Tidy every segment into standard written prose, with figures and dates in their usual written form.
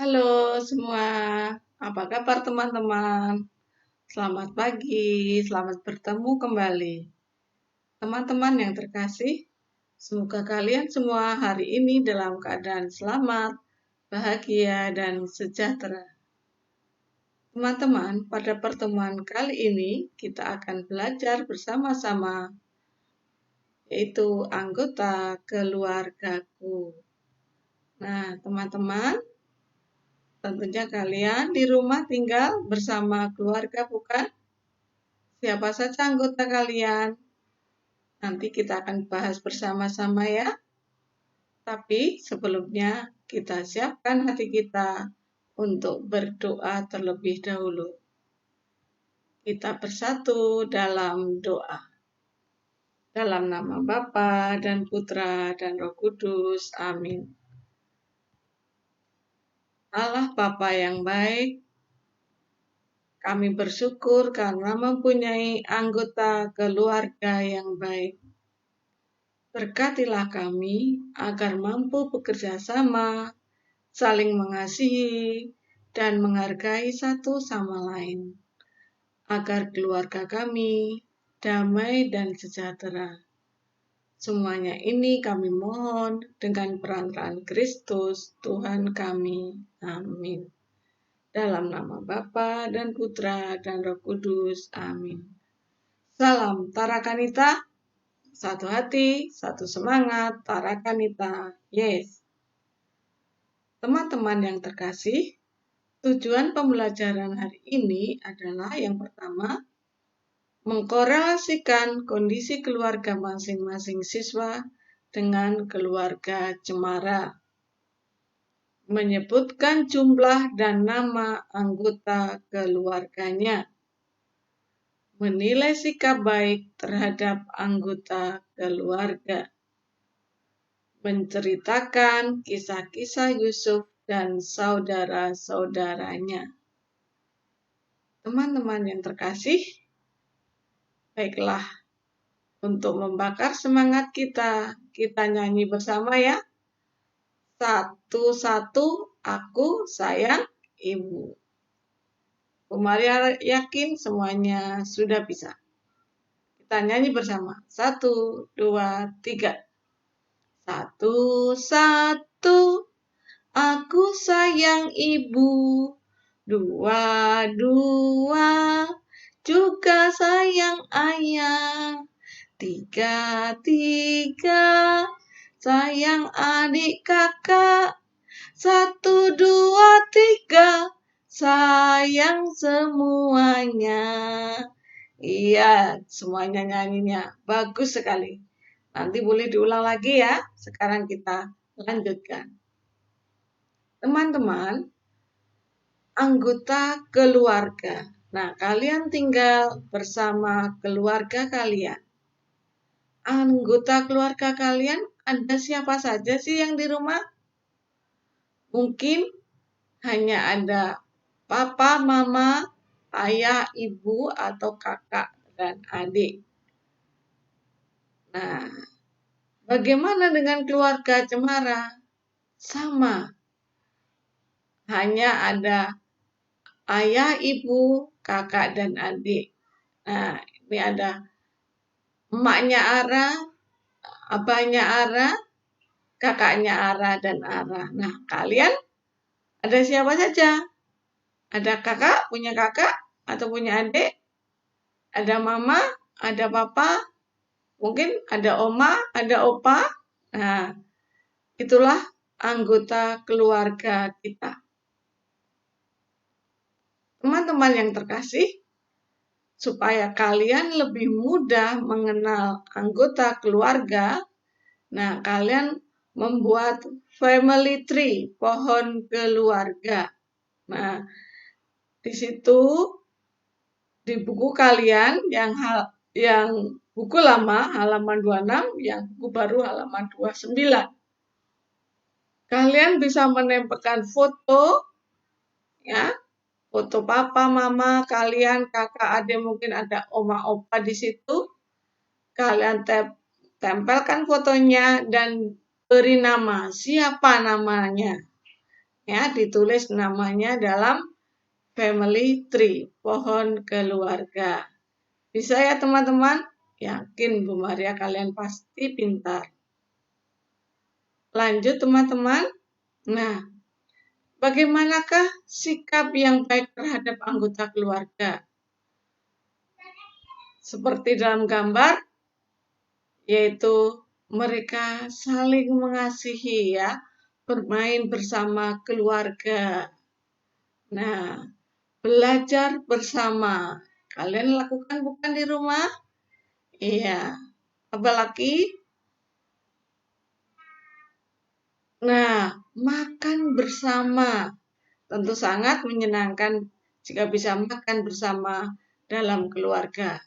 Halo semua, apa kabar teman-teman? Selamat pagi, selamat bertemu kembali. Teman-teman yang terkasih, semoga kalian semua hari ini dalam keadaan selamat, bahagia, dan sejahtera. Teman-teman, pada pertemuan kali ini kita akan belajar bersama-sama, yaitu anggota keluargaku. Nah, teman-teman, tentunya kalian di rumah tinggal bersama keluarga, bukan? Siapa saja anggota kalian? Nanti kita akan bahas bersama-sama ya. Tapi sebelumnya kita siapkan hati kita untuk berdoa terlebih dahulu. Kita bersatu dalam doa. Dalam nama Bapa dan Putra dan Roh Kudus. Amin. Allah Bapa yang baik, kami bersyukur karena mempunyai anggota keluarga yang baik. Berkatilah kami agar mampu bekerja sama, saling mengasihi, dan menghargai satu sama lain, agar keluarga kami damai dan sejahtera. Semuanya ini kami mohon dengan perantaraan Kristus, Tuhan kami. Amin. Dalam nama Bapa dan Putra dan Roh Kudus. Amin. Salam Tarakanita. Satu hati, satu semangat, Tarakanita, yes. Teman-teman yang terkasih, tujuan pembelajaran hari ini adalah yang pertama, mengkorelasikan kondisi keluarga masing-masing siswa dengan keluarga cemara. Menyebutkan jumlah dan nama anggota keluarganya. Menilai sikap baik terhadap anggota keluarga. Menceritakan kisah-kisah Yusuf dan saudara-saudaranya. Teman-teman yang terkasih, baiklah, untuk membakar semangat kita nyanyi bersama ya. Satu-satu, aku sayang ibu. Bu Maria yakin semuanya sudah bisa. Kita nyanyi bersama. 1, 2, 3. Satu-satu, aku sayang ibu. 2, 2, juga sayang ayah. 3, 3, sayang adik kakak. 1, 2, 3, sayang semuanya. Iya, semuanya nyanyinya. Bagus sekali. Nanti boleh diulang lagi ya. Sekarang kita lanjutkan. Teman-teman, anggota keluarga. Nah, kalian tinggal bersama keluarga kalian. Anggota keluarga kalian ada siapa saja sih yang di rumah? Mungkin hanya ada papa, mama, ayah, ibu, atau kakak dan adik. Nah, bagaimana dengan keluarga cemara? Sama. Hanya ada ayah, ibu, kakak, dan adik. Nah, ini ada emaknya Ara, abahnya Ara, kakaknya Ara, dan Ara. Nah, kalian ada siapa saja? Ada kakak, punya kakak, atau punya adik? Ada mama, ada papa, mungkin ada oma, ada opa. Nah, itulah anggota keluarga kita. Teman-teman yang terkasih, supaya kalian lebih mudah mengenal anggota keluarga, nah kalian membuat family tree, pohon keluarga. Nah, di situ di buku kalian yang buku lama halaman 26, yang buku baru halaman 29. Kalian bisa menempelkan foto, ya, foto papa, mama, kalian, kakak, adik, mungkin ada oma, opa di situ. Kalian tempelkan fotonya dan beri nama, siapa namanya. Ya, ditulis namanya dalam family tree, pohon keluarga. Bisa ya teman-teman? Yakin Bu Maria kalian pasti pintar. Lanjut teman-teman. Nah, bagaimanakah sikap yang baik terhadap anggota keluarga? Seperti dalam gambar, yaitu mereka saling mengasihi ya, bermain bersama keluarga. Nah, belajar bersama. Kalian lakukan bukan di rumah? Iya. Apalagi? Nah, makan bersama. Tentu sangat menyenangkan jika bisa makan bersama dalam keluarga.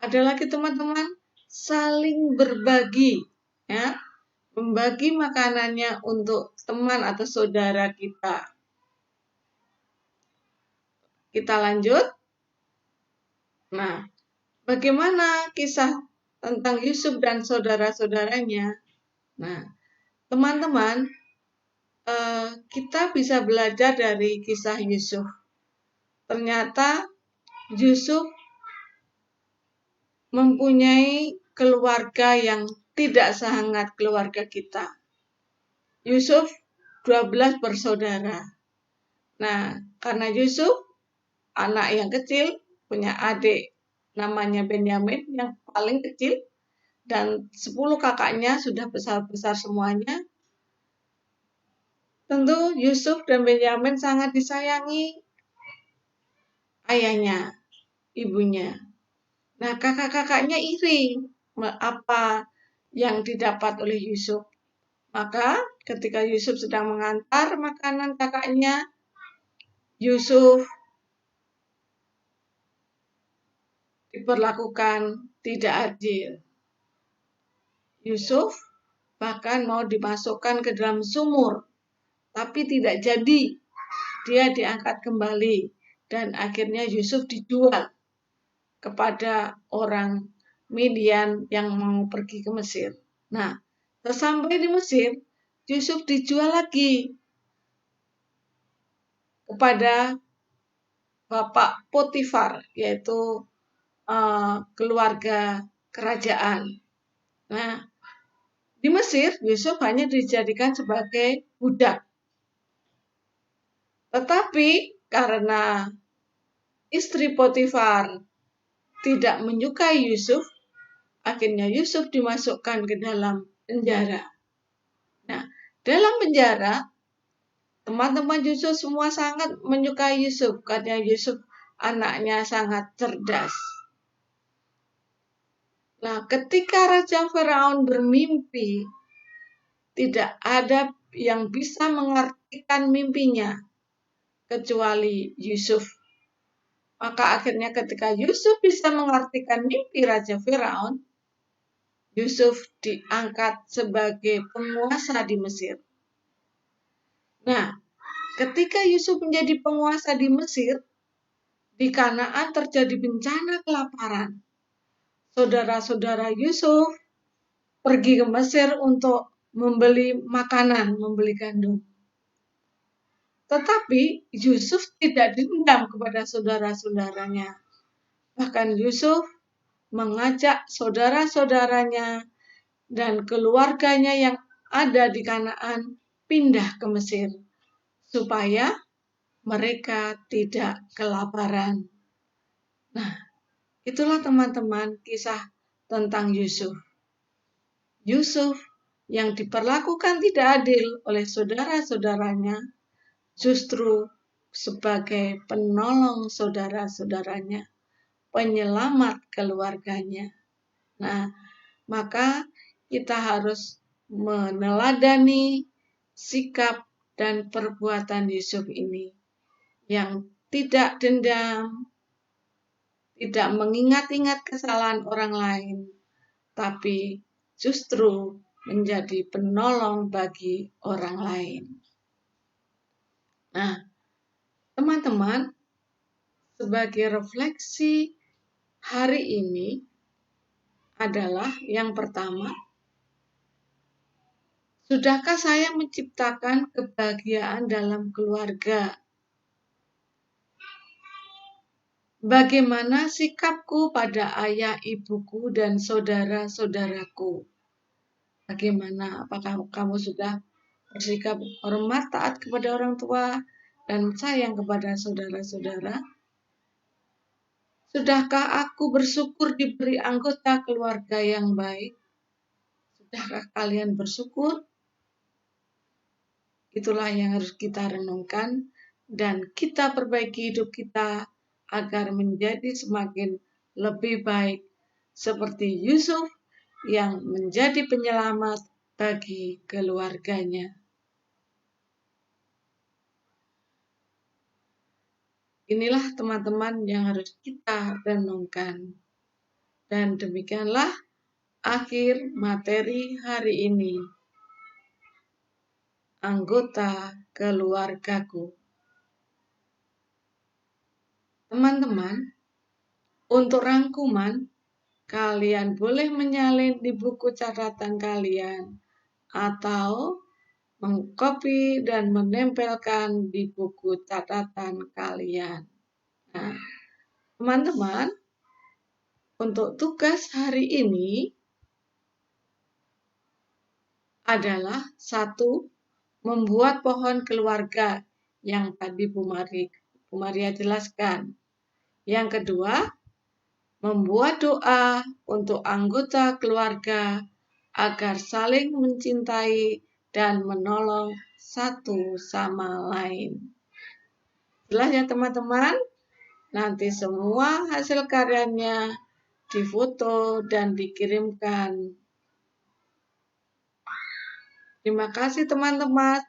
Ada lagi teman-teman, saling berbagi. Ya, membagi makanannya untuk teman atau saudara kita. Kita lanjut. Nah, bagaimana kisah tentang Yusuf dan saudara-saudaranya? Nah, teman-teman, kita bisa belajar dari kisah Yusuf. Ternyata Yusuf mempunyai keluarga yang tidak sehangat keluarga kita. Yusuf 12 bersaudara. Nah, karena Yusuf anak yang kecil, punya adik namanya Benyamin yang paling kecil, dan 10 kakaknya sudah besar-besar semuanya. Tentu Yusuf dan Benyamin sangat disayangi ayahnya, ibunya. Nah, kakak-kakaknya iri apa yang didapat oleh Yusuf. Maka ketika Yusuf sedang mengantar makanan kakaknya, Yusuf diperlakukan tidak adil. Yusuf bahkan mau dimasukkan ke dalam sumur, tapi tidak jadi. Dia diangkat kembali dan akhirnya Yusuf dijual kepada orang Midian yang mau pergi ke Mesir. Nah, sesampai di Mesir, Yusuf dijual lagi kepada Bapak Potifar, yaitu keluarga kerajaan. Nah, di Mesir, Yusuf hanya dijadikan sebagai budak. Tetapi karena istri Potifar tidak menyukai Yusuf, akhirnya Yusuf dimasukkan ke dalam penjara. Nah, dalam penjara, teman-teman Yusuf semua sangat menyukai Yusuf karena Yusuf anaknya sangat cerdas. Nah, ketika Raja Firaun bermimpi, tidak ada yang bisa mengartikan mimpinya kecuali Yusuf. Maka akhirnya ketika Yusuf bisa mengartikan mimpi Raja Firaun, Yusuf diangkat sebagai penguasa di Mesir. Nah, ketika Yusuf menjadi penguasa di Mesir, di Kanaan terjadi bencana kelaparan. Saudara-saudara Yusuf pergi ke Mesir untuk membeli makanan, membeli gandum. Tetapi Yusuf tidak dendam kepada saudara-saudaranya. Bahkan Yusuf mengajak saudara-saudaranya dan keluarganya yang ada di Kanaan pindah ke Mesir supaya mereka tidak kelaparan. Nah, itulah teman-teman kisah tentang Yusuf. Yusuf yang diperlakukan tidak adil oleh saudara-saudaranya justru sebagai penolong saudara-saudaranya, penyelamat keluarganya. Nah, maka kita harus meneladani sikap dan perbuatan Yusuf ini yang tidak dendam, tidak mengingat-ingat kesalahan orang lain, tapi justru menjadi penolong bagi orang lain. Nah, teman-teman, sebagai refleksi hari ini adalah yang pertama, Sudahkah saya menciptakan kebahagiaan dalam keluarga? Bagaimana sikapku pada ayah, ibuku, dan saudara-saudaraku? Bagaimana? Apakah kamu sudah bersikap hormat, taat kepada orang tua, dan sayang kepada saudara-saudara? Sudahkah aku bersyukur diberi anggota keluarga yang baik? Sudahkah kalian bersyukur? Itulah yang harus kita renungkan dan kita perbaiki hidup kita agar menjadi semakin lebih baik seperti Yusuf yang menjadi penyelamat bagi keluarganya. Inilah teman-teman yang harus kita renungkan. Dan demikianlah akhir materi hari ini. Anggota keluargaku. Teman-teman, untuk rangkuman, kalian boleh menyalin di buku catatan kalian atau mengcopy dan menempelkan di buku catatan kalian. Nah, teman-teman, untuk tugas hari ini adalah 1. Membuat pohon keluarga yang tadi Bu Maria jelaskan. Yang kedua, membuat doa untuk anggota keluarga agar saling mencintai dan menolong satu sama lain. Jelas ya teman-teman? Nanti semua hasil karyanya difoto dan dikirimkan. Terima kasih teman-teman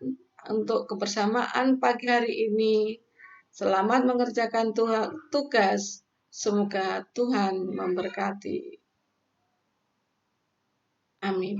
untuk kebersamaan pagi hari ini. Selamat mengerjakan tugas. Semoga Tuhan memberkati. Amin.